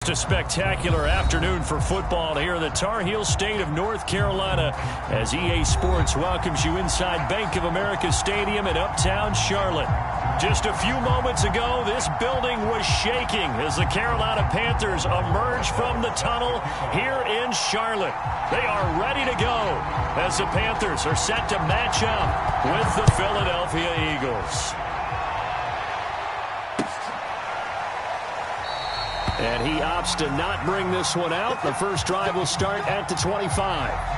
Just a spectacular afternoon for football here in the Tar Heel state of North Carolina as EA Sports welcomes you inside Bank of America Stadium in uptown Charlotte. Just a few moments ago, this building was shaking as the Carolina Panthers emerged from the tunnel here in Charlotte. They are ready to go as the Panthers are set to match up with the Philadelphia Eagles. And he opts to not bring this one out. The first drive will start at the 25.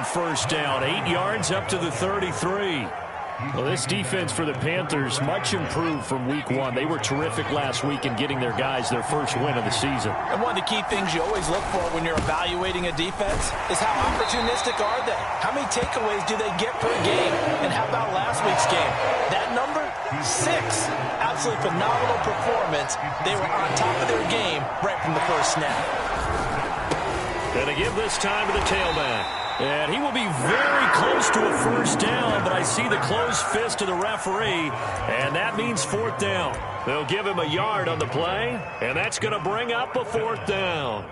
First down, 8 yards up to the 33. Well, this defense for the Panthers, much improved from week one. They were terrific last week in getting their guys their first win of the season. And one of the key things you always look for when you're evaluating a defense is how opportunistic are they? How many takeaways do they get per game? And how about last week's game? That number, 6. Absolutely phenomenal performance. They were on top of their game right from the first snap. Gonna give this time to the tailback. And he will be very close to a first down, but I see the closed fist of the referee, and that means fourth down. They'll give him a yard on the play, and that's going to bring up a fourth down.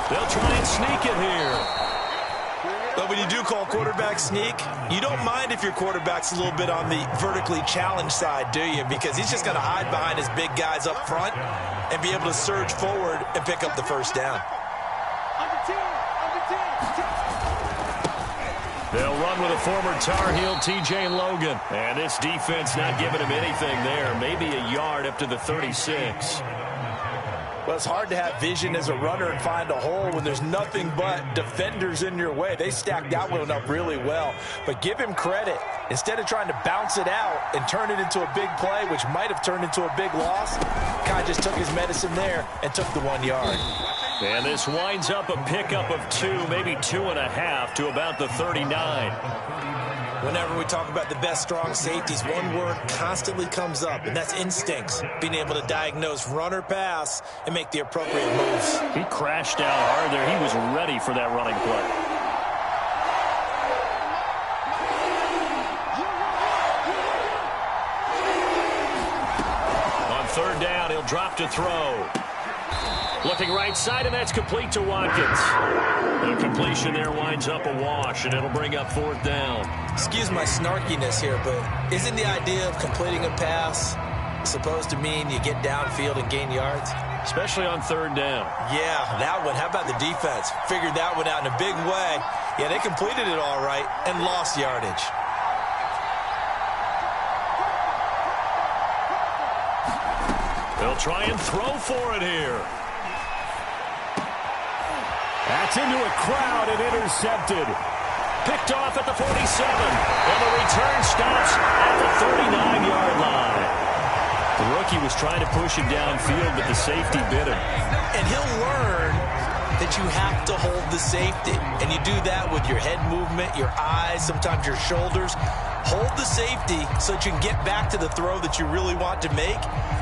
They'll try and sneak it here. But when you do call quarterback sneak, you don't mind if your quarterback's a little bit on the vertically challenged side, do you? Because he's just going to hide behind his big guys up front and be able to surge forward and pick up the first down. They'll run with a former Tar Heel, T.J. Logan. And this defense not giving him anything there. Maybe a yard up to the 36. Well, it's hard to have vision as a runner and find a hole when there's nothing but defenders in your way. They stacked that one up really well. But give him credit. Instead of trying to bounce it out and turn it into a big play, which might have turned into a big loss, Kai just took his medicine there and took the 1 yard. And this winds up a pickup of 2, maybe 2.5 to about the 39. Whenever we talk about the best strong safeties, one word constantly comes up, and that's instincts. Being able to diagnose run or pass and make the appropriate moves. He crashed out hard there. He was ready for that running play. On third down, he'll drop to throw. Looking right side, and that's complete to Watkins. The completion there winds up a wash, and it'll bring up fourth down. Excuse my snarkiness here, but isn't the idea of completing a pass supposed to mean you get downfield and gain yards? Especially on third down. Yeah, that one. How about the defense? Figured that one out in a big way. Yeah, they completed it all right and lost yardage. They'll try and throw for it here. That's into a crowd and intercepted. Picked off at the 47. And the return stops at the 39-yard line. The rookie was trying to push him downfield, but the safety bit him. And he'll learn that you have to hold the safety. And you do that with your head movement, your eyes, sometimes your shoulders. Hold the safety so that you can get back to the throw that you really want to make.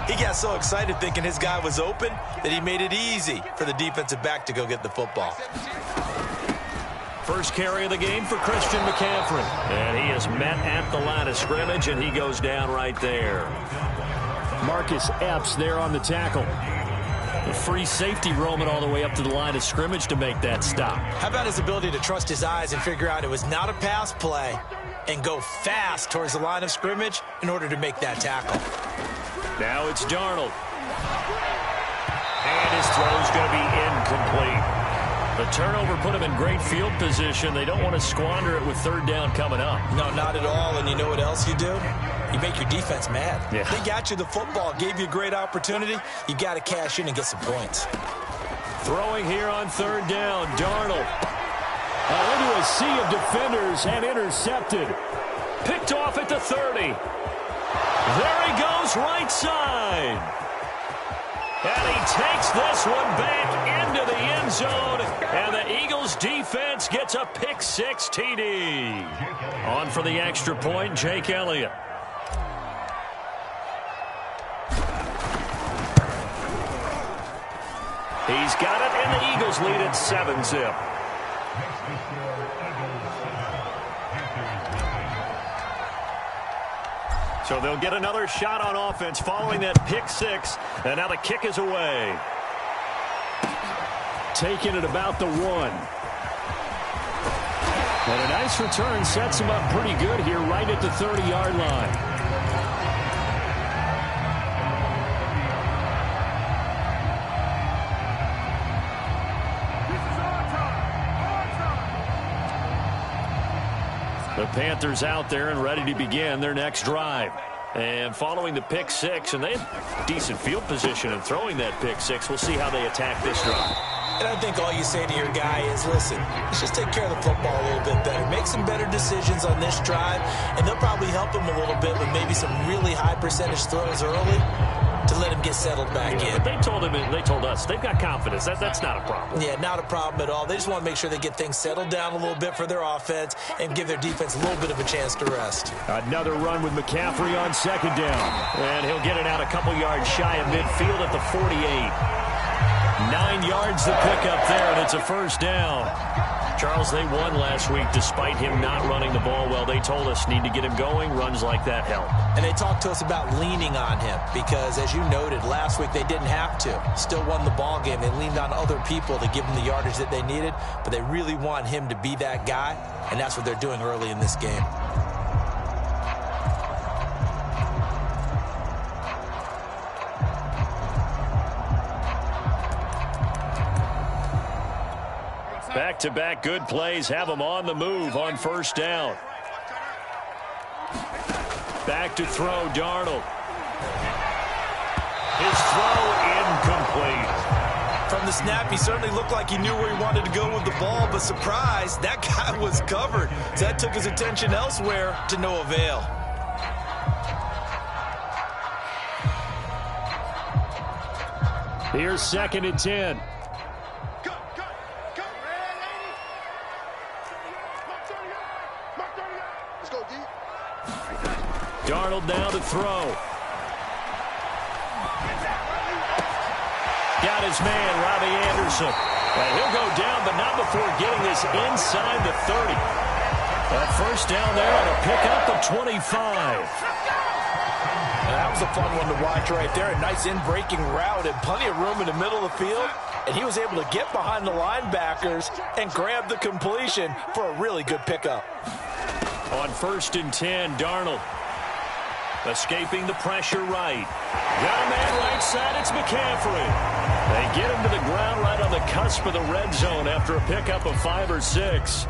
He got so excited thinking his guy was open that he made it easy for the defensive back to go get the football. First carry of the game for Christian McCaffrey. And he is met at the line of scrimmage, and he goes down right there. Marcus Epps there on the tackle. The free safety roaming all the way up to the line of scrimmage to make that stop. How about his ability to trust his eyes and figure out it was not a pass play and go fast towards the line of scrimmage in order to make that tackle. Now it's Darnold. And his throw is going to be incomplete. The turnover put them in great field position. They don't want to squander it with third down coming up. No, not at all. And you know what else you do? You make your defense mad. Yeah. They got you the football, gave you a great opportunity. You got to cash in and get some points. Throwing here on third down, Darnold. Into a sea of defenders and intercepted. Picked off at the 30. There he goes, right side. And he takes this one back into the end zone. And the Eagles defense gets a pick-6 TD. On for the extra point, Jake Elliott. He's got it, and the Eagles lead at 7-zip. So they'll get another shot on offense following that pick-6, and now the kick is away. Taking it about the 1. And a nice return sets him up pretty good here right at the 30-yard line. The Panthers out there and ready to begin their next drive. And following the pick-6, and they have decent field position in throwing that pick-6. We'll see how they attack this drive. And I think all you say to your guy is, listen, let's just take care of the football a little bit better. Make some better decisions on this drive, and they'll probably help him a little bit with maybe some really high percentage throws early to let him get settled back in. But they told us they've got confidence. That's not a problem. Yeah, not a problem at all. They just want to make sure they get things settled down a little bit for their offense and give their defense a little bit of a chance to rest. Another run with McCaffrey on second down. And he'll get it out a couple yards shy of midfield at the 48. 9 yards to pick up there, and it's a first down. Charles, they won last week despite him not running the ball well. They told us need to get him going. Runs like that help. And they talked to us about leaning on him because, as you noted, last week they didn't have to. Still won the ball game. They leaned on other people to give them the yardage that they needed, but they really want him to be that guy, and that's what they're doing early in this game. Back-to-back good plays have them on the move on first down. Back to throw, Darnold. His throw incomplete. From the snap, he certainly looked like he knew where he wanted to go with the ball, but surprise, that guy was covered. So that took his attention elsewhere to no avail. Here's 2nd and 10. Darnold now to throw. Got his man, Robbie Anderson. And he'll go down, but not before getting this inside the 30. That first down there on a pickup of 25. And that was a fun one to watch right there. A nice in-breaking route and plenty of room in the middle of the field. And he was able to get behind the linebackers and grab the completion for a really good pickup. On 1st and 10, Darnold. Escaping the pressure right. Got a man right side, it's McCaffrey. They get him to the ground right on the cusp of the red zone after a pickup of 5 or 6.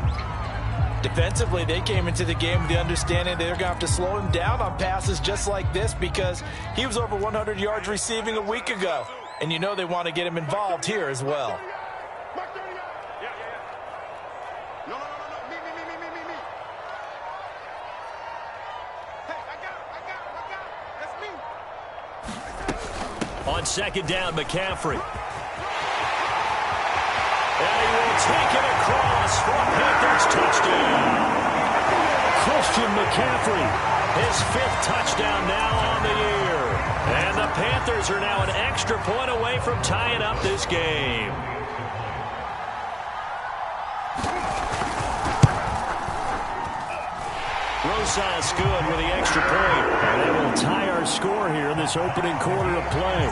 Defensively, they came into the game with the understanding they're going to have to slow him down on passes just like this because he was over 100 yards receiving a week ago. And you know they want to get him involved here as well. On 2nd down, McCaffrey. And he will take it across for a Panthers touchdown. Christian McCaffrey, his 5th touchdown now on the year. And the Panthers are now an extra point away from tying up this game. Rosas good with the extra point. And they will tie our score here in this opening quarter of play.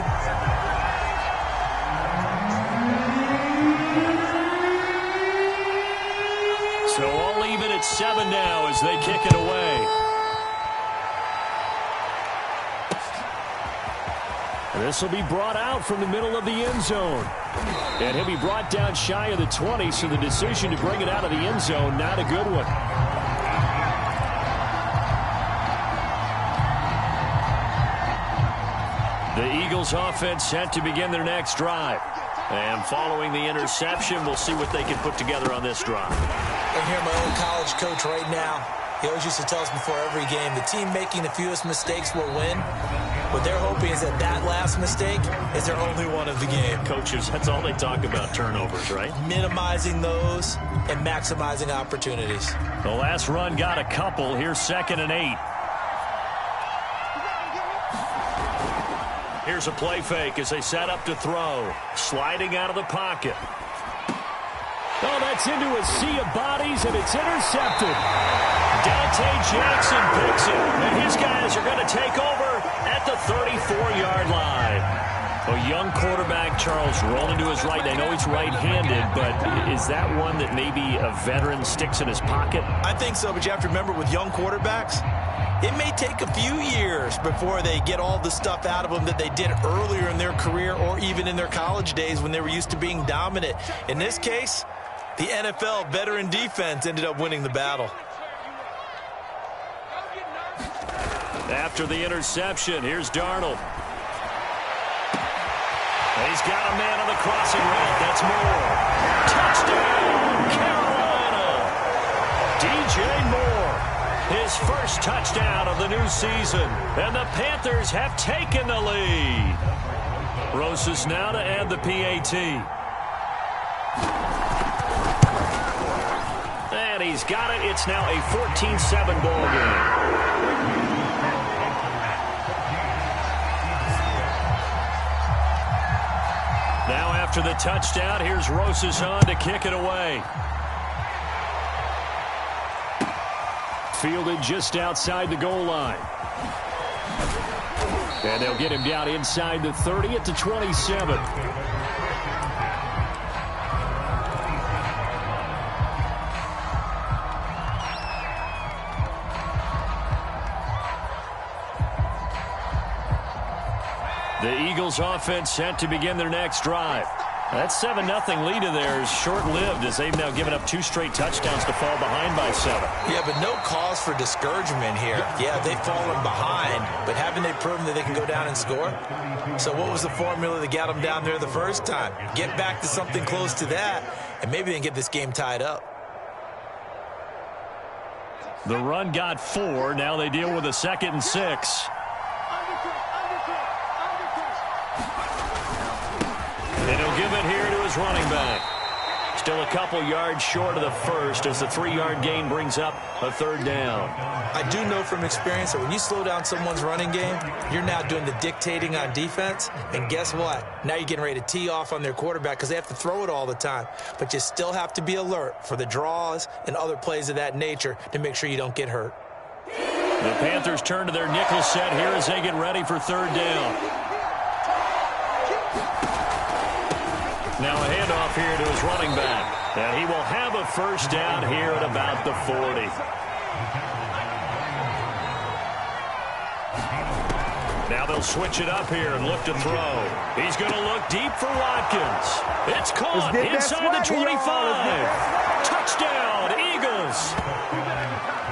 So all even at 7 now as they kick it away. This will be brought out from the middle of the end zone. And he'll be brought down shy of the 20, so the decision to bring it out of the end zone, not a good one. The Eagles offense set to begin their next drive. And following the interception, we'll see what they can put together on this drive. I hear my old college coach right now. He always used to tell us before every game, the team making the fewest mistakes will win. What they're hoping is that that last mistake is their only one of the game. Coaches, that's all they talk about, turnovers, right? Minimizing those and maximizing opportunities. The last run got a couple. Here's 2nd and 8. Here's a play fake as they set up to throw. Sliding out of the pocket. Oh, that's into a sea of bodies, and it's intercepted. Dante Jackson picks it, and his guys are going to take over at the 34-yard line. A young quarterback, Charles, rolling to his right. I know he's right-handed, but is that one that maybe a veteran sticks in his pocket? I think so, but you have to remember with young quarterbacks, it may take a few years before they get all the stuff out of them that they did earlier in their career or even in their college days when they were used to being dominant. In this case, the NFL veteran defense ended up winning the battle. After the interception, here's Darnold. He's got a man on the crossing route. That's Moore. Touchdown, Carolina. DJ Moore, his first touchdown of the new season. And the Panthers have taken the lead. Rosas now to add the PAT. And he's got it. It's now a 14-7 ball game. Now after the touchdown, here's Rosas on to kick it away. Fielded just outside the goal line. And they'll get him down inside the 30 at the 27. The Eagles offense set to begin their next drive. That 7-0 lead of theirs short-lived as they've now given up 2 straight touchdowns to fall behind by 7. Yeah, but no cause for discouragement here. Yeah, they've fallen behind, but haven't they proven that they can go down and score? So what was the formula that got them down there the first time? Get back to something close to that, and maybe they can get this game tied up. The run got 4. Now they deal with a 2nd and 6. And he'll give it here to his running back. Still a couple yards short of the first as the 3-yard gain brings up a 3rd down. I do know from experience that when you slow down someone's running game, you're now doing the dictating on defense. And guess what? Now you're getting ready to tee off on their quarterback because they have to throw it all the time. But you still have to be alert for the draws and other plays of that nature to make sure you don't get hurt. The Panthers turn to their nickel set here as they get ready for 3rd down. Now a handoff here to his running back. And he will have a 1st down here at about the 40. Now they'll switch it up here and look to throw. He's going to look deep for Watkins. It's caught inside the 25. Touchdown, Eagles.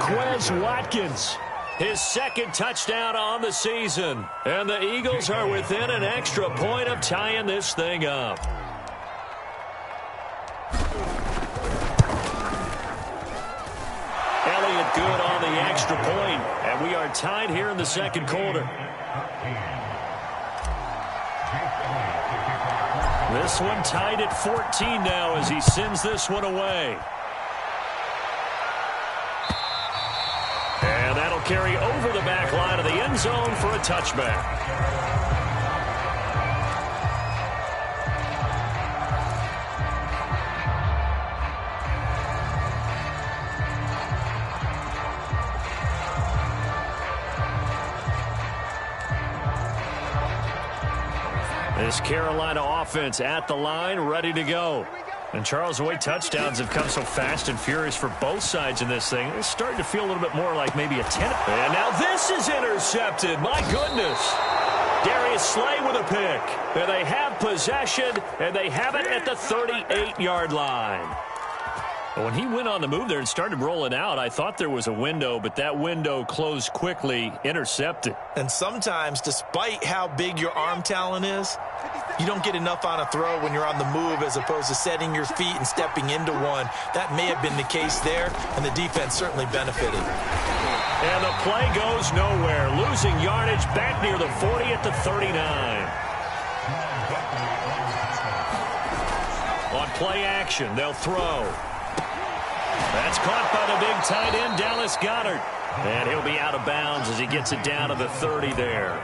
Quez Watkins, his 2nd touchdown on the season. And the Eagles are within an extra point of tying this thing up. Elliott good on the extra point, and we are tied here in the 2nd quarter. This one tied at 14 now as he sends this one away. And that'll carry over the back line of the end zone for a touchback. This Carolina offense at the line, ready to go. And Charles, the way touchdowns have come so fast and furious for both sides in this thing, it's starting to feel a little bit more like maybe a 10. And now this is intercepted. My goodness. Darius Slay with a pick. And they have possession, and they have it at the 38-yard line. When he went on the move there and started rolling out, I thought there was a window, but that window closed quickly, intercepted. And sometimes, despite how big your arm talent is, you don't get enough on a throw when you're on the move as opposed to setting your feet and stepping into one. That may have been the case there, and the defense certainly benefited. And the play goes nowhere. Losing yardage back near the 40 at the 39. On play action, they'll throw. That's caught by the big tight end, Dallas Goedert. And he'll be out of bounds as he gets it down to the 30 there.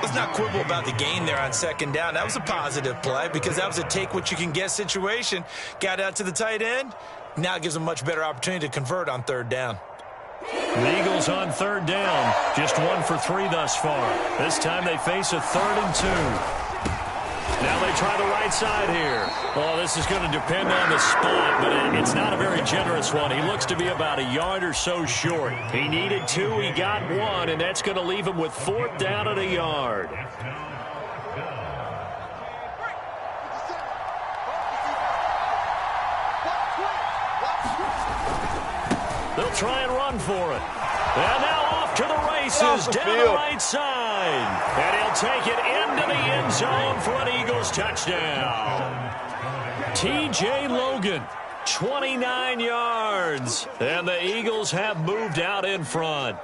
Let's not quibble about the gain there on second down. That was a positive play because that was a take-what-you-can-get situation. Got out to the tight end. Now it gives them a much better opportunity to convert on third down. The Eagles on third down. Just 1 for 3 thus far. This time they face a 3rd and 2. Now they try the right side here. Oh, this is going to depend on the spot, but it's not a very generous one. He looks to be about a yard or so short. He needed 2, he got 1, and that's going to leave him with 4th down and a yard. They'll try and run for it. And now off to the races down the right side. And he'll take it into the end zone for an Eagles touchdown. T.J. Logan, 29 yards. And the Eagles have moved out in front.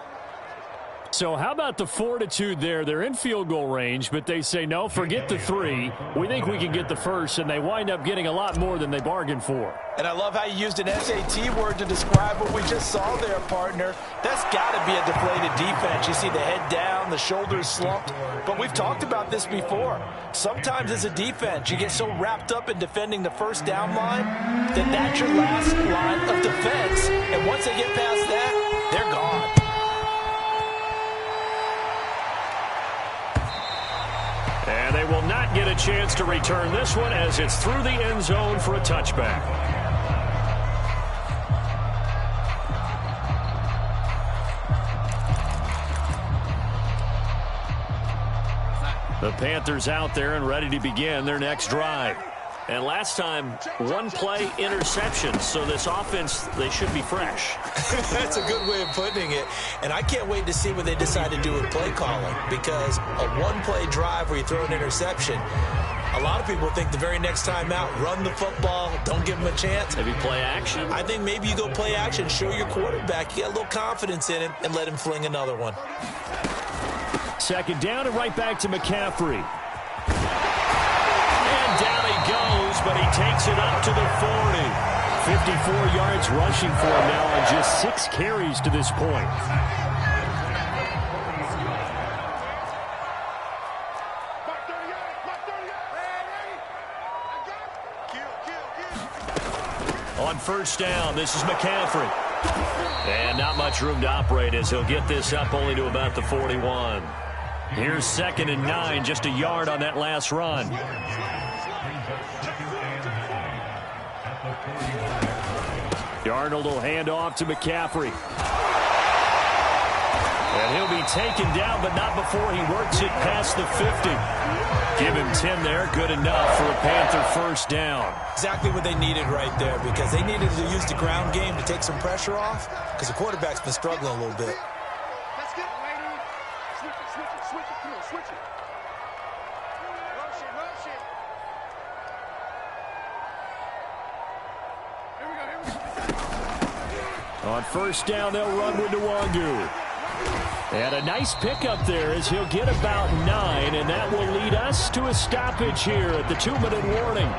So how about the fortitude there? They're in field goal range, but they say, no, forget the 3. We think we can get the first, and they wind up getting a lot more than they bargained for. And I love how you used an SAT word to describe what we just saw there, partner. That's got to be a deflated defense. You see the head down, the shoulders slumped. But we've talked about this before. Sometimes as a defense, you get so wrapped up in defending the first down line that that's your last line of defense. And once they get past that, they're gone. And they will not get a chance to return this one as it's through the end zone for a touchback. The Panthers out there and ready to begin their next drive. And last time, 1 play interception. So this offense, they should be fresh. That's a good way of putting it. And I can't wait to see what they decide to do with play calling. Because a 1-play drive where you throw an interception, a lot of people think the very next time out, run the football, don't give them a chance. Maybe play action? I think maybe you go play action, show your quarterback, you get a little confidence in him, and let him fling another one. Second down and right back to McCaffrey. Down he goes, but he takes it up to the 40. 54 yards rushing for him now on just 6 carries to this point. On first down, this is McCaffrey. And not much room to operate as he'll get this up only to about the 41. Here's 2nd and 9, just a yard on that last run. Darnold will hand off to McCaffrey. And he'll be taken down, but not before he works it past the 50. Give him 10 there, good enough for a Panther first down. Exactly what they needed right there, because they needed to use the ground game to take some pressure off, because the quarterback's been struggling a little bit. That's good, lady. Switch it, come on, switch it. Rush it. On first down, they'll run with Nwangu. And a nice pickup there as he'll get about 9, and that will lead us to a stoppage here at the 2-minute warning.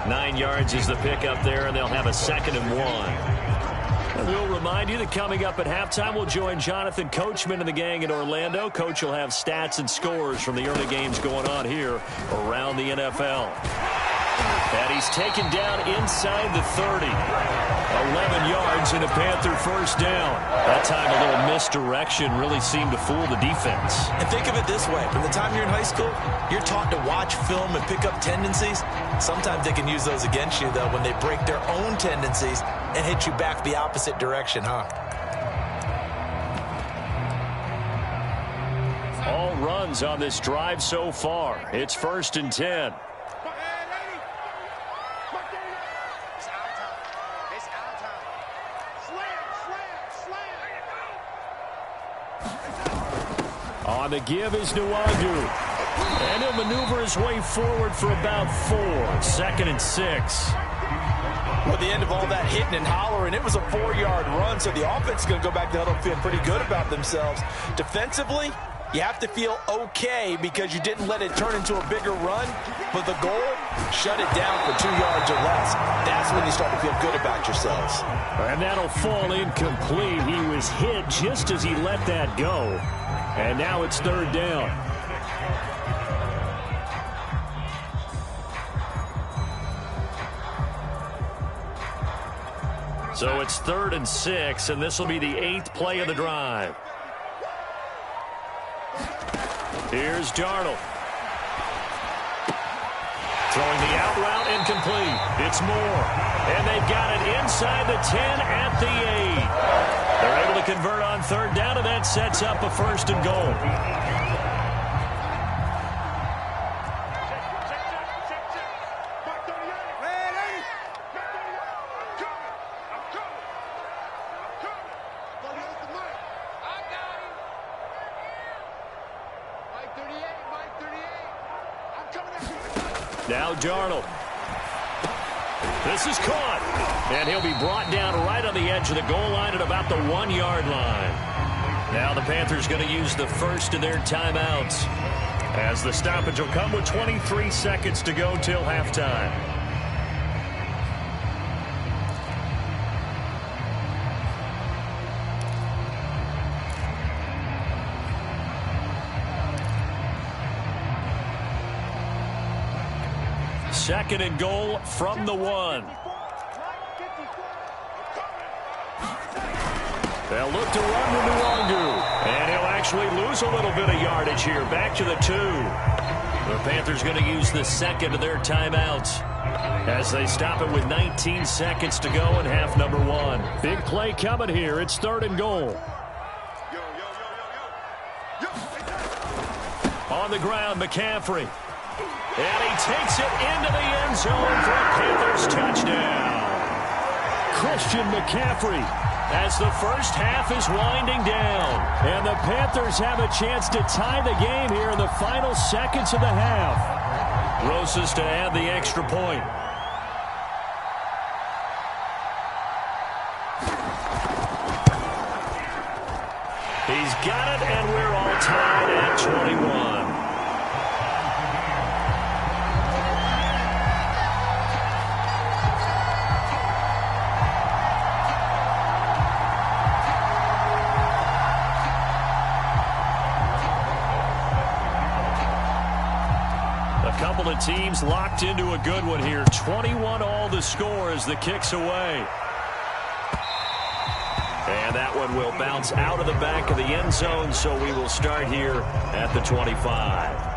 9 yards is the pickup there, and they'll have a 2nd and 1. And we'll remind you that coming up at halftime, we'll join Jonathan Coachman and the gang in Orlando. Coach will have stats and scores from the early games going on here around the NFL. And he's taken down inside the 30. 11 yards and a Panther first down. That time a little misdirection really seemed to fool the defense. And think of it this way. From the time you're in high school, you're taught to watch film and pick up tendencies. Sometimes they can use those against you, though, when they break their own tendencies and hit you back the opposite direction, huh? All runs on this drive so far. It's 1st and 10. On the give is Nwangu. And he'll maneuver his way forward for about 4. 2nd and 6. At the end of all that hitting and hollering, it was a 4-yard run, so the offense is going to go back to the huddle feeling pretty good about themselves. Defensively, you have to feel okay because you didn't let it turn into a bigger run, but the goal, shut it down for 2 yards or less. That's when you start to feel good about yourselves. And that'll fall incomplete. He was hit just as he let that go. And now it's 3rd down. So it's 3rd and 6, and this will be the 8th play of the drive. Here's Darnold. Throwing the out route incomplete. It's Moore. And they've got it inside the 10 at the 8. They're able to convert on 3rd down, and that sets up a 1st and goal. Now Darnold. This is caught. And he'll be brought down right on the edge of the goal line at about the 1-yard line. Now the Panthers going to use the first of their timeouts, as the stoppage will come with 23 seconds to go till halftime. Second and goal from the 1. They'll look to run with Nwangu. And he'll actually lose a little bit of yardage here. Back to the 2. The Panthers going to use the second of their timeouts as they stop it with 19 seconds to go in half number 1. Big play coming here. It's 3rd and goal. On the ground, McCaffrey. And he takes it into the end zone for a Panthers touchdown. Christian McCaffrey, as the first half is winding down. And the Panthers have a chance to tie the game here in the final seconds of the half. Rosas to add the extra point. He's got it, and we're all tied at 21. Couple of teams locked into a good one here. 21 all the score as the kick's away. And that one will bounce out of the back of the end zone, so we will start here at the 25.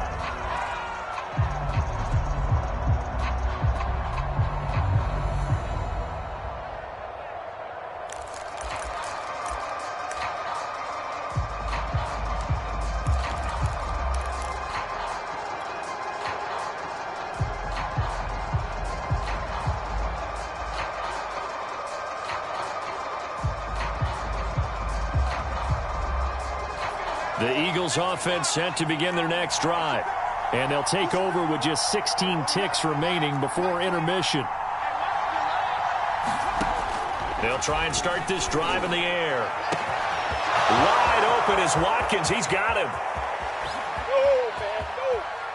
The Eagles offense set to begin their next drive. And they'll take over with just 16 ticks remaining before intermission. They'll try and start this drive in the air. Wide open is Watkins. He's got him.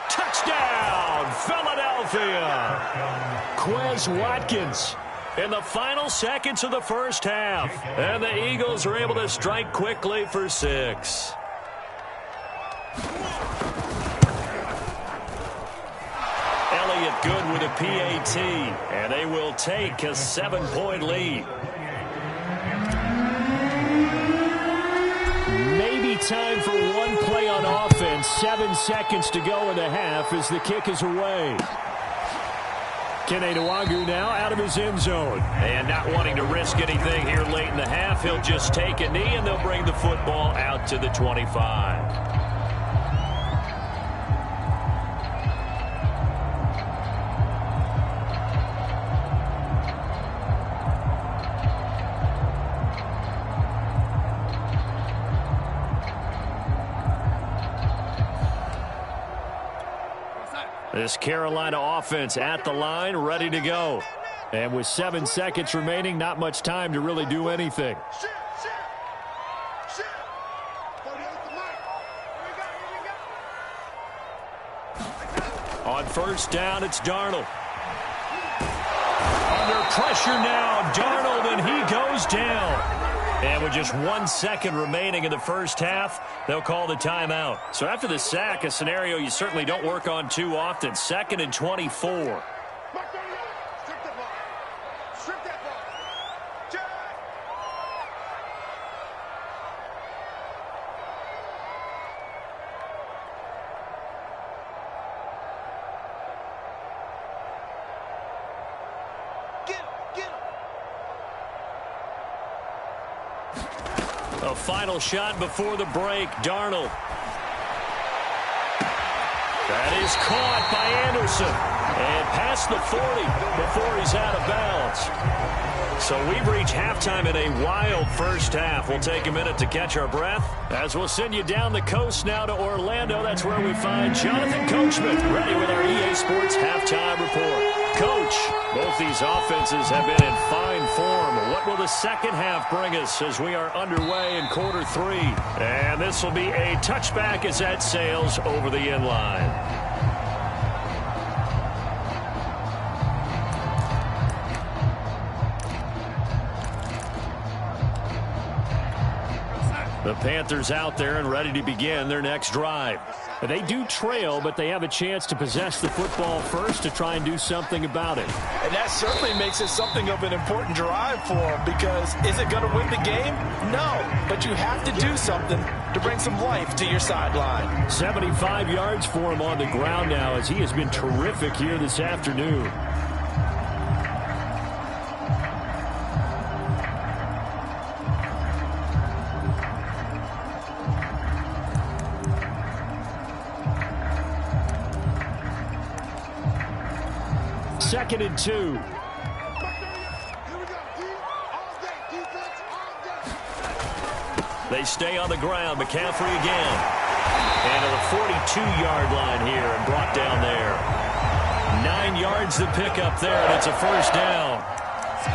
Touchdown, Philadelphia. Quez Watkins in the final seconds of the first half. And the Eagles are able to strike quickly for 6. Good with a PAT, and they will take a 7-point lead. Maybe time for one play on offense. 7 seconds to go in the half as the kick is away. Kene Nwangu now out of his end zone. And not wanting to risk anything here late in the half, he'll just take a knee, and they'll bring the football out to the 25. This Carolina offense at the line, ready to go. And with 7 seconds remaining, not much time to really do anything. On first down, it's Darnold. Under pressure now, Darnold, and he goes down. And with just 1 second remaining in the first half, they'll call the timeout. So after the sack, a scenario you certainly don't work on too often. 2nd and 24. A final shot before the break. Darnold. That is caught by Anderson. And past the 40 before he's out of bounds. So we've reached halftime in a wild first half. We'll take a minute to catch our breath as we'll send you down the coast now to Orlando. That's where we find Jonathan Coachman ready with our EA Sports halftime report. Coach, both these offenses have been in fine form. What will the second half bring us as we are underway in quarter 3? And this will be a touchback as that sails over the end line. The Panthers out there and ready to begin their next drive. They do trail, but they have a chance to possess the football first to try and do something about it. And that certainly makes it something of an important drive for them, because is it going to win the game? No, but you have to do something to bring some life to your sideline. 75 yards for him on the ground now, as he has been terrific here this afternoon. Second and 2. They stay on the ground. McCaffrey again. And to the 42-yard line here and brought down there. 9 yards to pick up there, and it's a first down.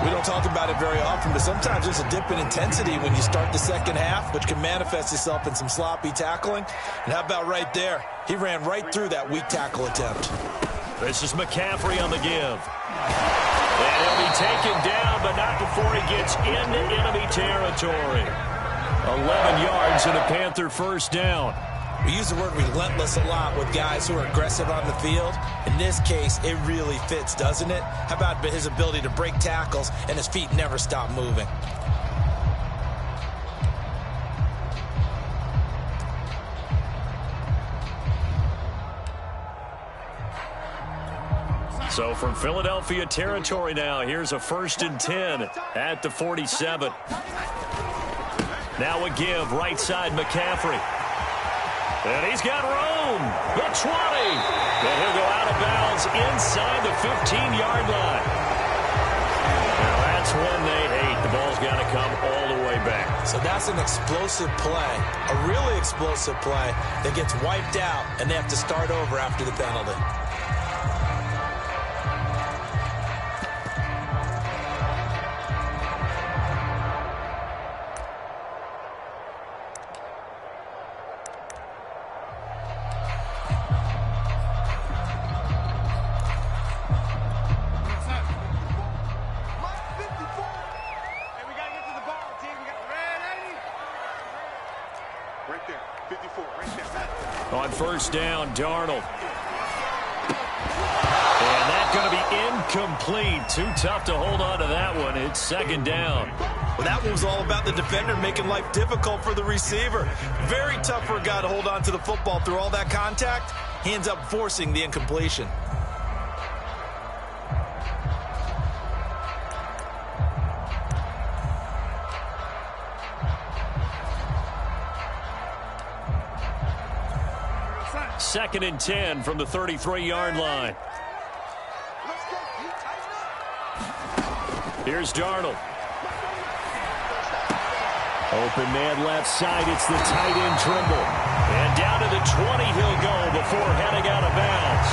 We don't talk about it very often, but sometimes there's a dip in intensity when you start the second half, which can manifest itself in some sloppy tackling. And how about right there? He ran right through that weak tackle attempt. This is McCaffrey on the give. And he'll be taken down, but not before he gets into enemy territory. 11 yards and a Panther first down. We use the word relentless a lot with guys who are aggressive on the field. In this case, it really fits, doesn't it? How about his ability to break tackles and his feet never stop moving? So from Philadelphia territory now, here's a 1st and 10 at the 47. Now a give, right side McCaffrey. And he's got room. The 20. And he'll go out of bounds inside the 15-yard line. Now that's when they hate. The ball's got to come all the way back. So that's an explosive play, a really explosive play that gets wiped out, and they have to start over after the penalty. On first down, Darnold. And that's going to be incomplete. Too tough to hold on to that one. It's 2nd down. Well, that one was all about the defender making life difficult for the receiver. Very tough for a guy to hold on to the football through all that contact. He ends up forcing the incompletion. Second and 10 from the 33-yard line. Here's Darnold. Open man left side. It's the tight end Trimble. And down to the 20 he'll go before heading out of bounds.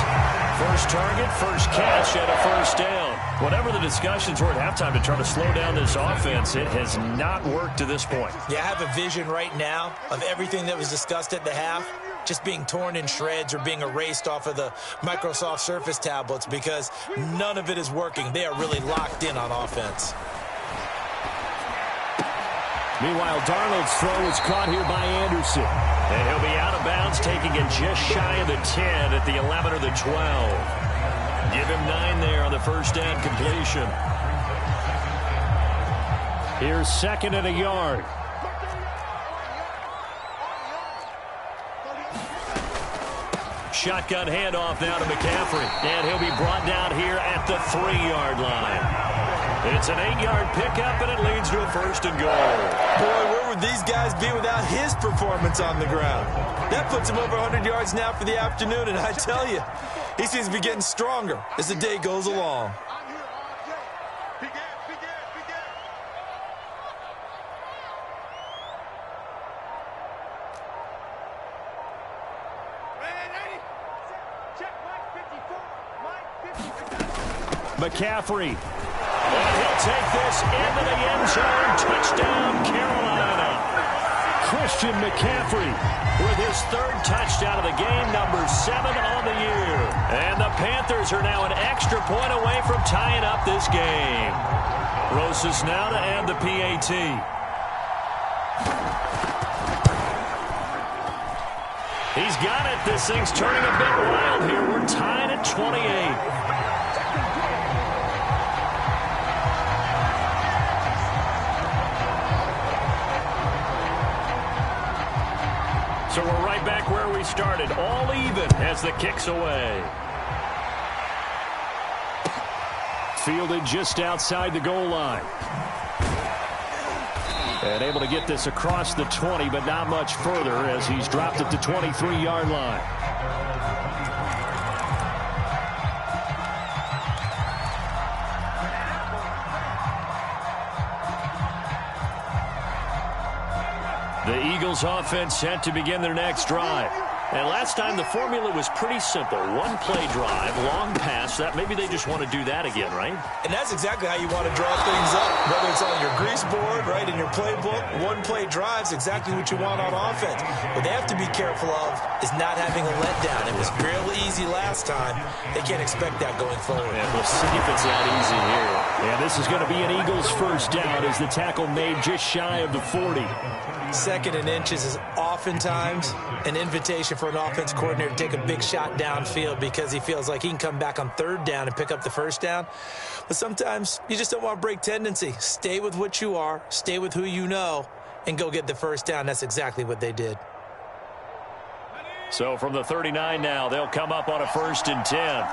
First target, first catch, and a first down. Whatever the discussions were at halftime to try to slow down this offense, it has not worked to this point. Yeah, I have a vision right now of everything that was discussed at the half just being torn in shreds or being erased off of the Microsoft Surface tablets because none of it is working. They are really locked in on offense. Meanwhile, Darnold's throw is caught here by Anderson. And he'll be out of bounds, taking it just shy of the 10 at the 11 or the 12. Give him 9 there on the first down completion. Here's second and a yard. Shotgun handoff now to McCaffrey. And he'll be brought down here at the 3-yard line. It's an 8-yard pickup, and it leads to a first and goal. Boy, where would these guys be without his performance on the ground? That puts him over 100 yards now for the afternoon, and I tell you, he seems to be getting stronger as the day goes along. McCaffrey. And he'll take this into the end zone. Touchdown, Carolina. Christian McCaffrey with his 3rd touchdown of the game, number 7 on the year. And the Panthers are now an extra point away from tying up this game. Rosas now to add the PAT. He's got it. This thing's turning a bit wild here. We're tied at 28. So we're right back where we started, all even as the kick's away. Fielded just outside the goal line. And able to get this across the 20, but not much further as he's dropped at the 23-yard line. The Eagles offense set to begin their next drive. And last time the formula was pretty simple. 1-play drive, long pass. That maybe they just want to do that again, right? And that's exactly how you want to draw things up. Whether it's on your grease board, right, in your playbook, 1-play drive's exactly what you want on offense. What they have to be careful of is not having a letdown. It was real easy last time. They can't expect that going forward. Yeah, we'll see if it's that easy here. And this is going to be an Eagles first down as the tackle made just shy of the 40. 2nd and inches is oftentimes an invitation for an offense coordinator to take a big shot downfield because he feels like he can come back on 3rd down and pick up the first down. But sometimes you just don't want to break tendency. Stay with what you are, stay with who you know, and go get the first down. That's exactly what they did. So from the 39 now, they'll come up on a 1st and 10.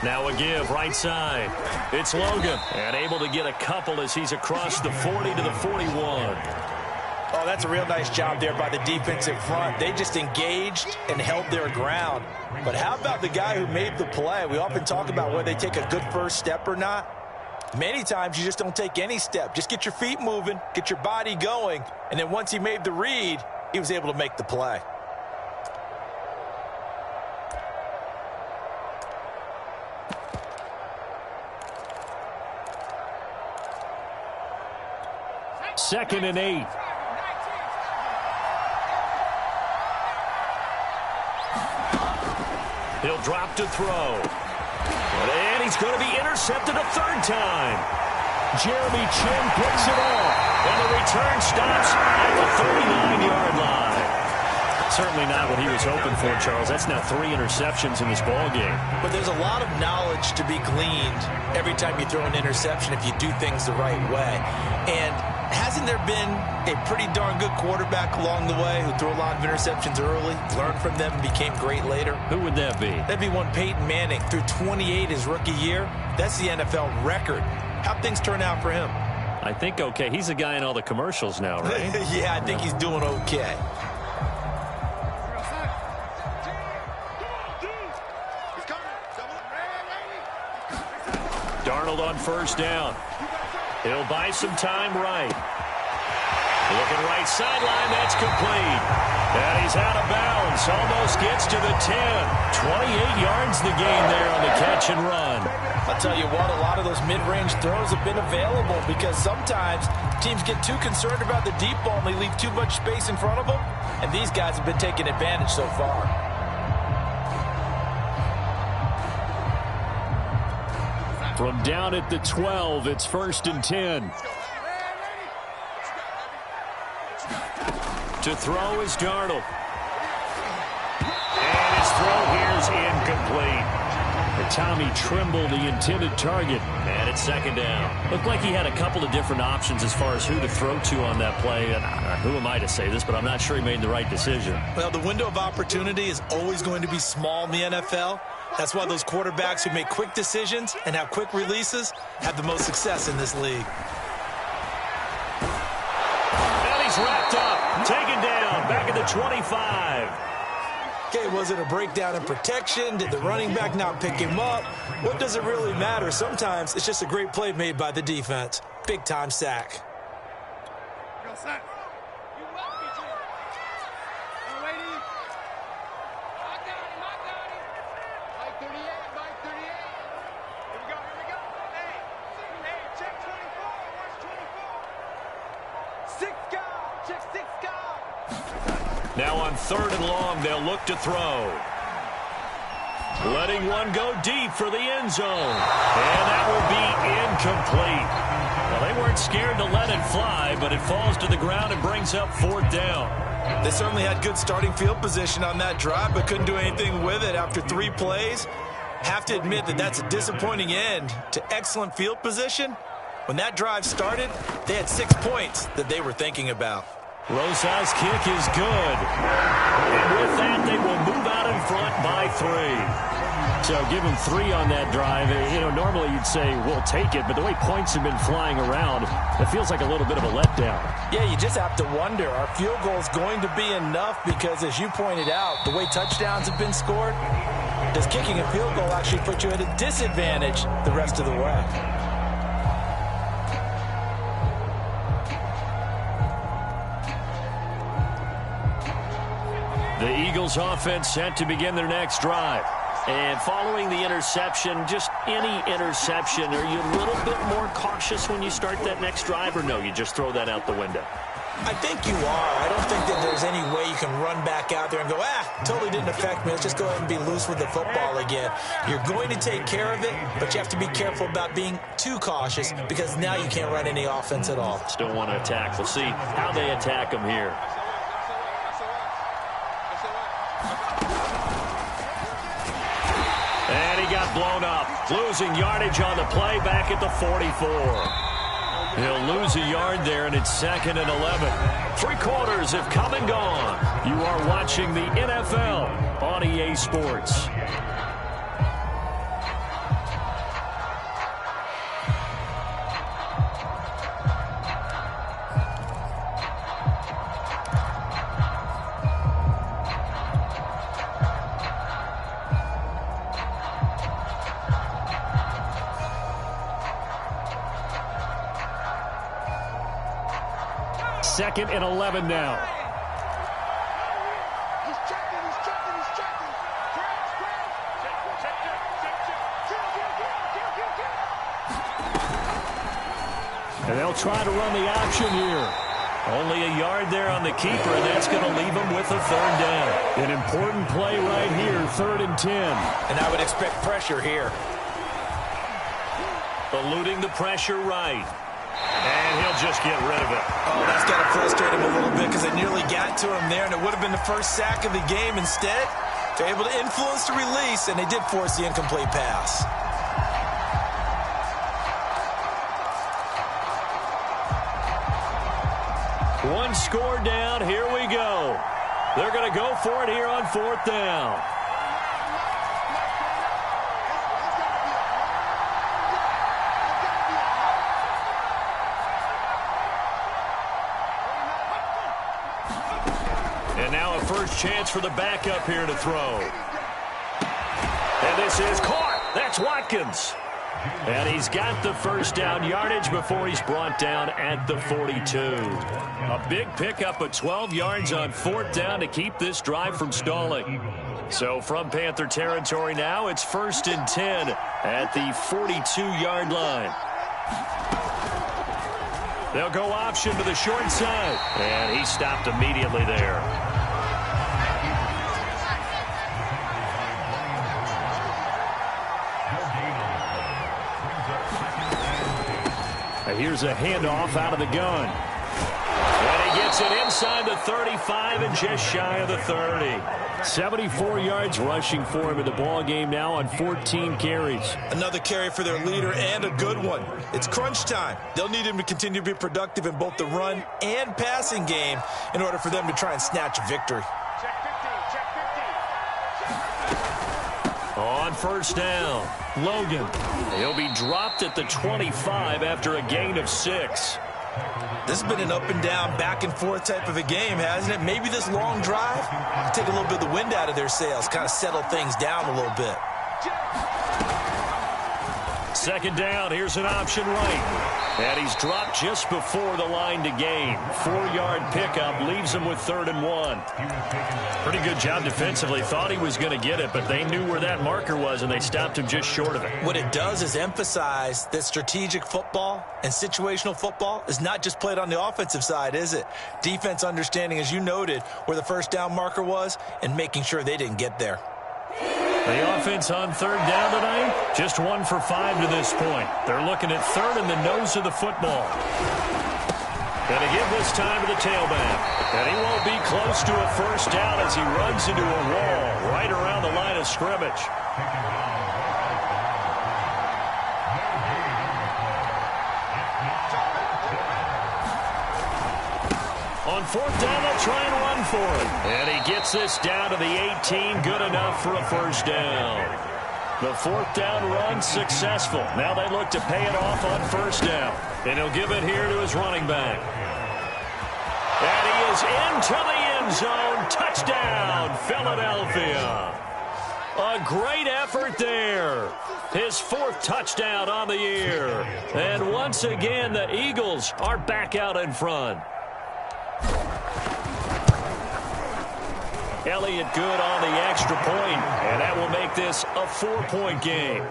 Now a give right side. It's Logan. And able to get a couple as he's across the 40 to the 41. Oh, that's a real nice job there by the defensive front. They just engaged and held their ground. But how about the guy who made the play? We often talk about whether they take a good first step or not. Many times you just don't take any step. Just get your feet moving, get your body going, and then once he made the read, he was able to make the play. Second and 8. He'll drop to throw. And he's going to be intercepted a 3rd time. Jeremy Chin picks it off. And the return stops at the 39-yard line. Certainly not what he was hoping for, Charles. That's now 3 interceptions in this ball game. But there's a lot of knowledge to be gleaned every time you throw an interception if you do things the right way. And hasn't there been a pretty darn good quarterback along the way who threw a lot of interceptions early, learned from them, and became great later? Who would that be? That'd be one Peyton Manning. Threw 28 his rookie year. That's the NFL record. How'd things turn out for him? I think okay. He's a guy in all the commercials now, right? Yeah, I think he's doing okay. Darnold on first down. He'll buy some time right. Looking right sideline, that's complete. And he's out of bounds, almost gets to the 10. 28 yards the gain there on the catch and run. I'll tell you what, a lot of those mid-range throws have been available because sometimes teams get too concerned about the deep ball and they leave too much space in front of them. And these guys have been taking advantage so far. From down at the 12, it's 1st and 10. To throw is Darnold. And his throw here's incomplete. Tommy Trimble, the intended target. And it's 2nd down. Looked like he had a couple of different options as far as who to throw to on that play. And who am I to say this, but I'm not sure he made the right decision. Well, the window of opportunity is always going to be small in the NFL. That's why those quarterbacks who make quick decisions and have quick releases have the most success in this league. And he's wrapped up, taken down, back at the 25. Okay, was it a breakdown in protection? Did the running back not pick him up? What does it really matter? Sometimes it's just a great play made by the defense. Big-time sack. Now on 3rd and long, they'll look to throw. Letting one go deep for the end zone. And that will be incomplete. Well, they weren't scared to let it fly, but it falls to the ground and brings up 4th down. They certainly had good starting field position on that drive, but couldn't do anything with it after 3 plays. Have to admit that that's a disappointing end to excellent field position. When that drive started, they had 6 points that they were thinking about. Rosa's kick is good. And with that, they will move out in front by 3. So give them 3 on that drive. You know, normally you'd say, we'll take it, but the way points have been flying around, it feels like a little bit of a letdown. Yeah, you just have to wonder, are field goals going to be enough? Because as you pointed out, the way touchdowns have been scored, does kicking a field goal actually put you at a disadvantage the rest of the way? The Eagles offense set to begin their next drive. And following the interception, just any interception, are you a little bit more cautious when you start that next drive, or no, you just throw that out the window? I think you are. I don't think that there's any way you can run back out there and go, totally didn't affect me. Let's just go ahead and be loose with the football again. You're going to take care of it, but you have to be careful about being too cautious because now you can't run any offense at all. Still want to attack. We'll see how they attack them here. And he got blown up. Losing yardage on the play back at the 44. He'll lose a yard there, and it's 2nd and 11. 3 quarters have come and gone. You are watching the NFL on EA Sports. Second and 11 now. He's checking. And they'll try to run the option here. Only a yard there on the keeper, and that's going to leave them with a 3rd down. An important play right here, 3rd and 10. And I would expect pressure here. Eluding the pressure right. And he'll just get rid of it. Oh, that's got to frustrate him a little bit because they nearly got to him there, and it would have been the first sack of the game. Instead, they're able to influence the release, and they did force the incomplete pass. One score down. Here we go. They're going to go for it here on 4th down. And now a first chance for the backup here to throw. And this is caught. That's Watkins. And he's got the first down yardage before he's brought down at the 42. A big pickup of 12 yards on 4th down to keep this drive from stalling. So from Panther territory now, it's 1st and 10 at the 42-yard line. They'll go option to the short side. And he stopped immediately there. Here's a handoff out of the gun. And he gets it inside the 35 and just shy of the 30. 74 yards rushing for him in the ball game now on 14 carries. Another carry for their leader and a good one. It's crunch time. They'll need him to continue to be productive in both the run and passing game in order for them to try and snatch a victory. On 1st down, Logan. He'll be dropped at the 25 after a gain of 6. This has been an up and down, back and forth type of a game, hasn't it? Maybe this long drive will take a little bit of the wind out of their sails, kind of settle things down a little bit. 2nd down, here's an option right. And he's dropped just before the line to gain. 4-yard pickup leaves him with 3rd and 1. Pretty good job defensively. Thought he was going to get it, but they knew where that marker was, and they stopped him just short of it. What it does is emphasize that strategic football and situational football is not just played on the offensive side, is it? Defense understanding, as you noted, where the 1st down marker was and making sure they didn't get there. The offense on 3rd down tonight, just 1 for 5 to this point. They're looking at 3rd and the nose of the football. Going to give this time to the tailback. And he won't be close to a 1st down as he runs into a wall right around the line of scrimmage. On 4th down, they'll try and run for it. And he gets this down to the 18, good enough for a 1st down. The 4th down run successful. Now they look to pay it off on 1st down. And he'll give it here to his running back. And he is into the end zone. Touchdown, Philadelphia. A great effort there. His 4th touchdown on the year. And once again, the Eagles are back out in front. Elliott good on the extra point, and that will make this a 4-point game.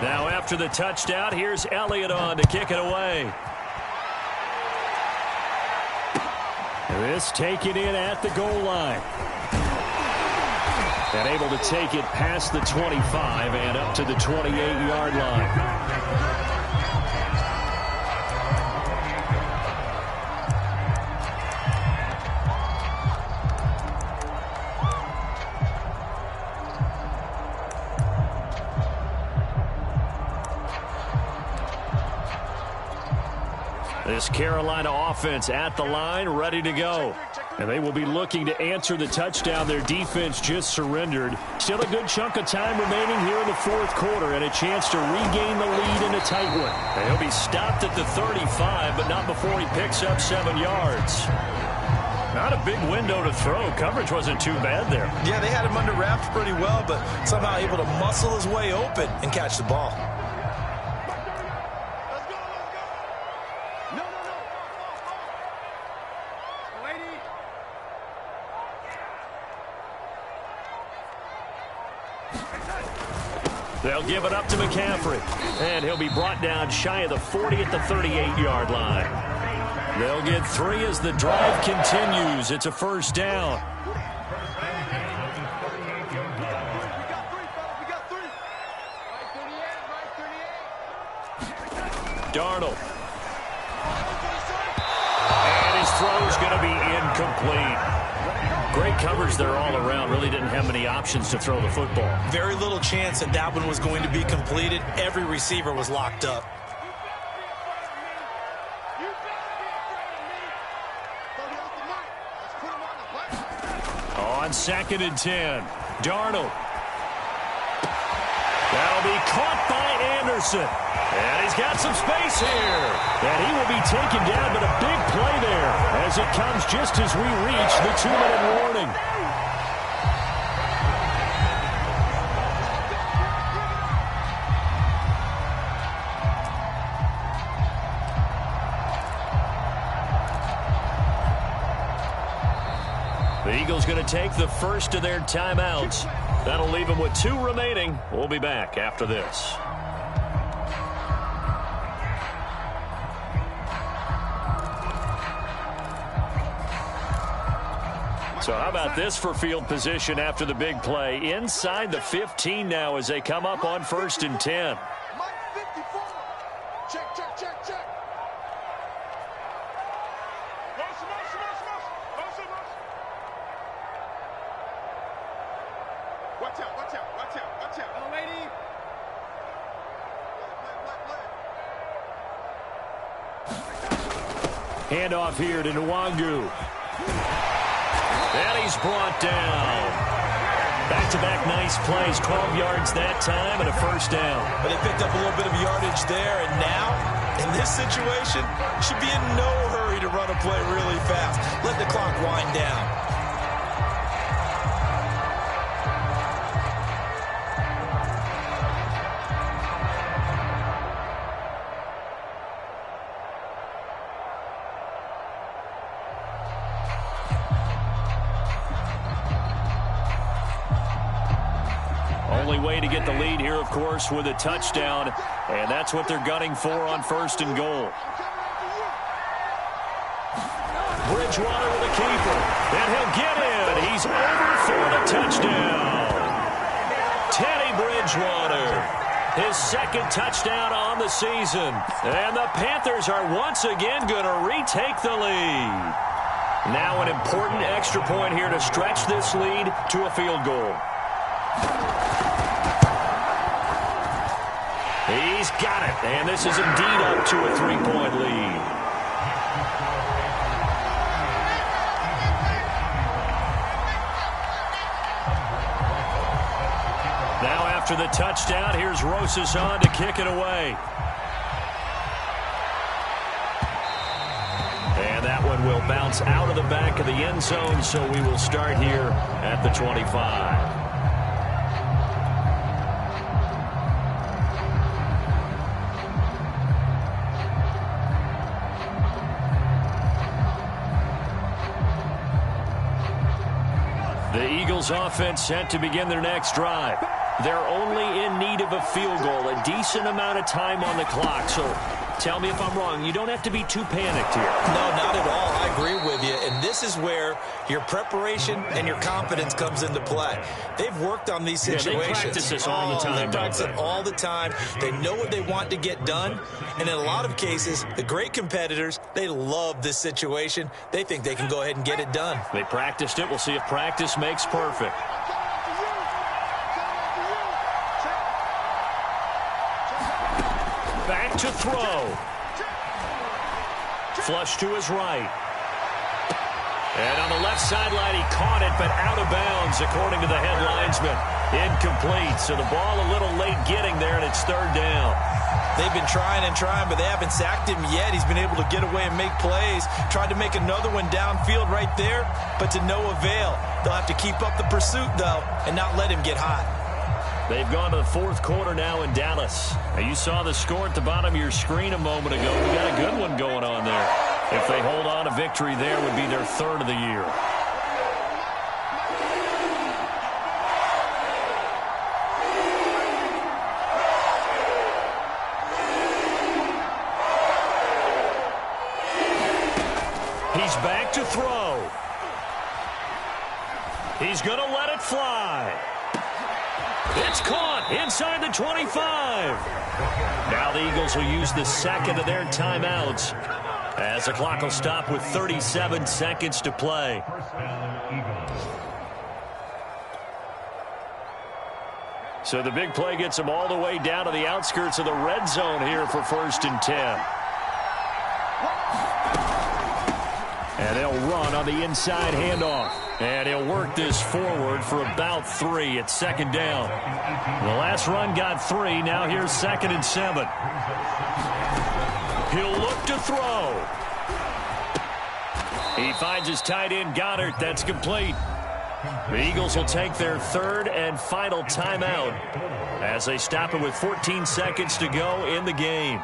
Now after the touchdown, here's Elliott on to kick it away. This taken in at the goal line. And able to take it past the 25 and up to the 28-yard line. This Carolina offense at the line, ready to go. And they will be looking to answer the touchdown their defense just surrendered. Still a good chunk of time remaining here in the 4th quarter and a chance to regain the lead in a tight one. And he'll be stopped at the 35, but not before he picks up 7 yards. Not a big window to throw. Coverage wasn't too bad there. Yeah, they had him under wraps pretty well, but somehow able to muscle his way open and catch the ball. They'll give it up to McCaffrey. And he'll be brought down shy of the 40 at the 38-yard line. They'll get 3 as the drive continues. It's a 1st down. Darnold. And his throw's going to be incomplete. Great coverage there all around. Really didn't have many options to throw the football. Very little chance that that one was going to be completed. Every receiver was locked up. On 2nd and 10, Darnold. That'll be caught by Wilson. And he's got some space here. And he will be taken down, but a big play there as it comes just as we reach the 2-minute warning. The Eagles going to take the first of their timeouts. That'll leave them with 2 remaining. We'll be back after this. So how about this for field position after the big play? Inside the 15 now as they come up on 1st and 10. Check, check, check, check. Watch out, watch out, watch out, watch out. Hello, lady. Handoff here to Nwangu. And he's brought down. Back-to-back nice plays, 12 yards that time and a first down. But they picked up a little bit of yardage there, and now, in this situation, should be in no hurry to run a play really fast. Let the clock wind down. Only way to get the lead here, of course, with a touchdown, and that's what they're gunning for on 1st and goal. Bridgewater with a keeper, and he'll get in. He's over for the touchdown. Teddy Bridgewater, his 2nd touchdown on the season, and the Panthers are once again going to retake the lead. Now an important extra point here to stretch this lead to a field goal. He's got it, and this is indeed up to a 3-point lead. Now after the touchdown, here's Rosas on to kick it away. And that one will bounce out of the back of the end zone, so we will start here at the 25. The Eagles offense set to begin their next drive. They're only in need of a field goal, a decent amount of time on the clock. So tell me if I'm wrong. You don't have to be too panicked here. No, not at all. I agree with you. And this is where your preparation and your confidence comes into play. They've worked on these situations. They practice this all the time. They practice it all the time. They know what they want to get done. And in a lot of cases, the great competitors, they love this situation. They think they can go ahead and get it done. They practiced it. We'll see if practice makes perfect. Back to throw. Flush to his right. And on the left sideline, he caught it, but out of bounds, according to the head linesman. Incomplete, so the ball a little late getting there, and it's 3rd down. They've been trying and trying, but they haven't sacked him yet. He's been able to get away and make plays. Tried to make another one downfield right there, but to no avail. They'll have to keep up the pursuit, though, and not let him get hot. They've gone to the 4th quarter now in Dallas. Now, you saw the score at the bottom of your screen a moment ago. We got a good one going on there. If they hold on, a victory there would be their 3rd of the year. He's back to throw. He's going to let it fly. It's caught inside the 25. Now the Eagles will use the 2nd of their timeouts as the clock will stop with 37 seconds to play. So the big play gets them all the way down to the outskirts of the red zone here for 1st and 10. And they'll run on the inside handoff. And he'll work this forward for about 3 at second down. The last run got 3. Now here's 2nd and 7. He'll look to throw. He finds his tight end, Goddard. That's complete. The Eagles will take their 3rd and final timeout as they stop it with 14 seconds to go in the game.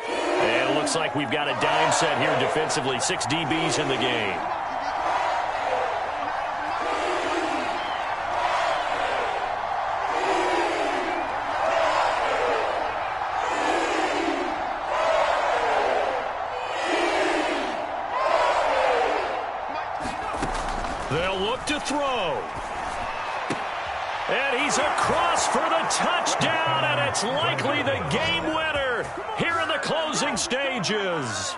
And it looks like we've got a dime set here defensively. 6 DBs in the game. They'll look to throw. And he's across for the touchdown, and it's likely the game winner here in the closing stages.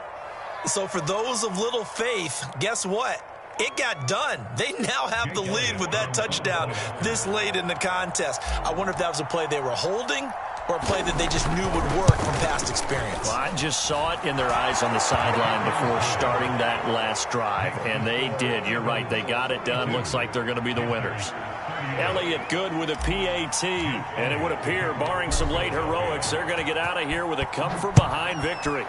So for those of little faith, guess what? It got done. They now have the lead with that touchdown this late in the contest. I wonder if that was a play they were holding or a play that they just knew would work from past experience. Well, I just saw it in their eyes on the sideline before starting that last drive, and they did. You're right. They got it done. Looks like they're going to be the winners. Elliott good with a PAT, and it would appear, barring some late heroics, they're going to get out of here with a come-from-behind victory.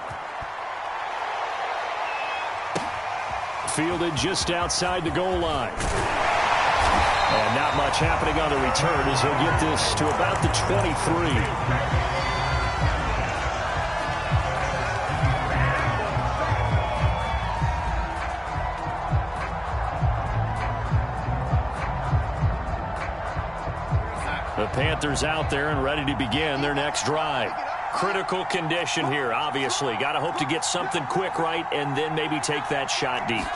Fielded just outside the goal line. And not much happening on the return as he'll get this to about the 23. The Panthers out there and ready to begin their next drive. Critical condition here, obviously. Got to hope to get something quick right and then maybe take that shot deep.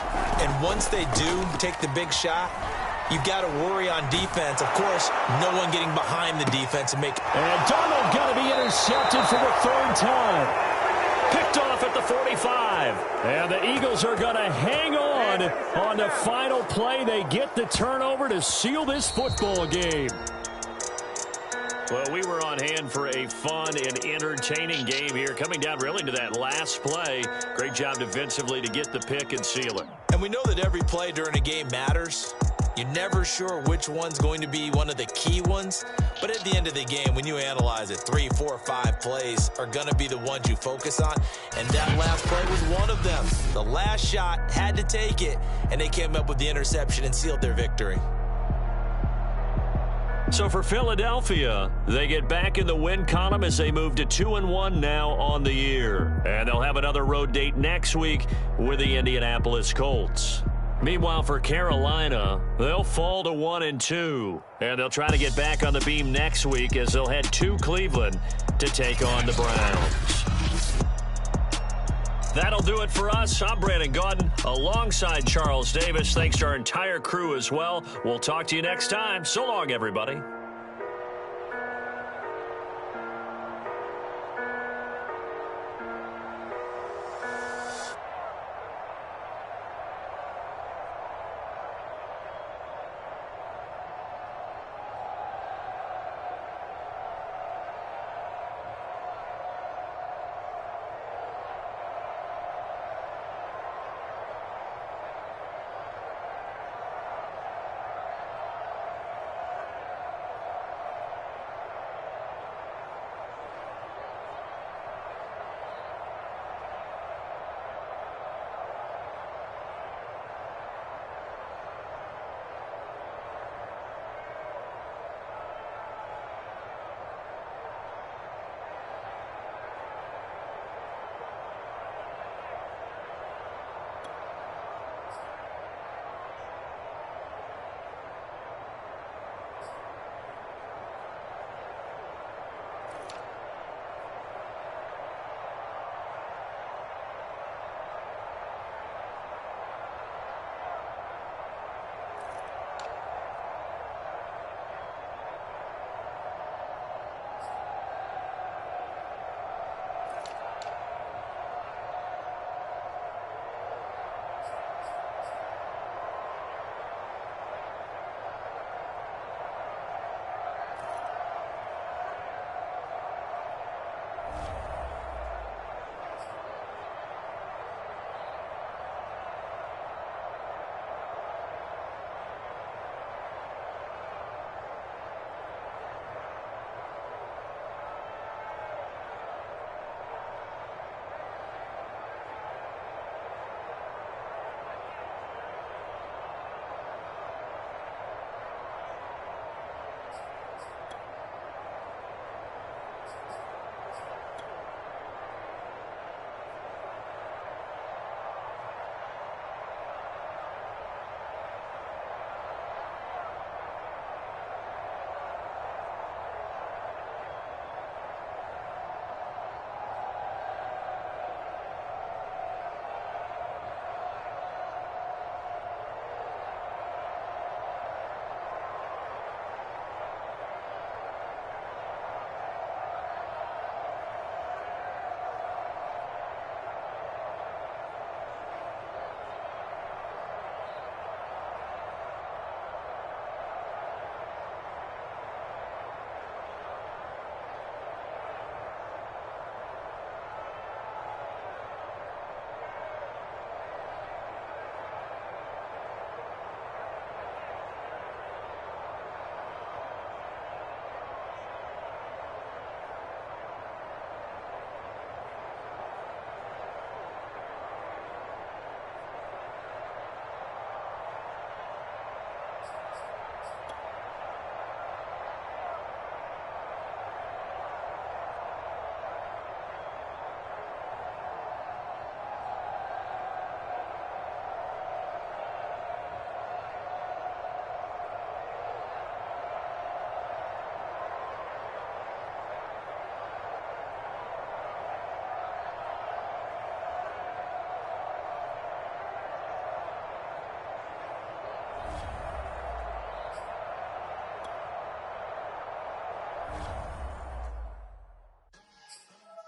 And once they do take the big shot, you've got to worry on defense. Of course, no one getting behind the defense and make. And Donald got to be intercepted for the 3rd time. Picked off at the 45. And the Eagles are going to hang on the final play. They get the turnover to seal this football game. Well, we were on hand for a fun and entertaining game here, coming down really to that last play. Great job defensively to get the pick and seal it. And we know that every play during a game matters. You're never sure which one's going to be one of the key ones. But at the end of the game, when you analyze it, 3, 4, 5 plays are going to be the ones you focus on. And that last play was one of them. The last shot had to take it, and they came up with the interception and sealed their victory. So for Philadelphia, they get back in the win column as they move to 2-1 now on the year. And they'll have another road date next week with the Indianapolis Colts. Meanwhile, for Carolina, they'll fall to 1-2. And they'll try to get back on the beam next week as they'll head to Cleveland to take on the Browns. That'll do it for us. I'm Brandon Gaudin alongside Charles Davis. Thanks to our entire crew as well. We'll talk to you next time. So long, everybody.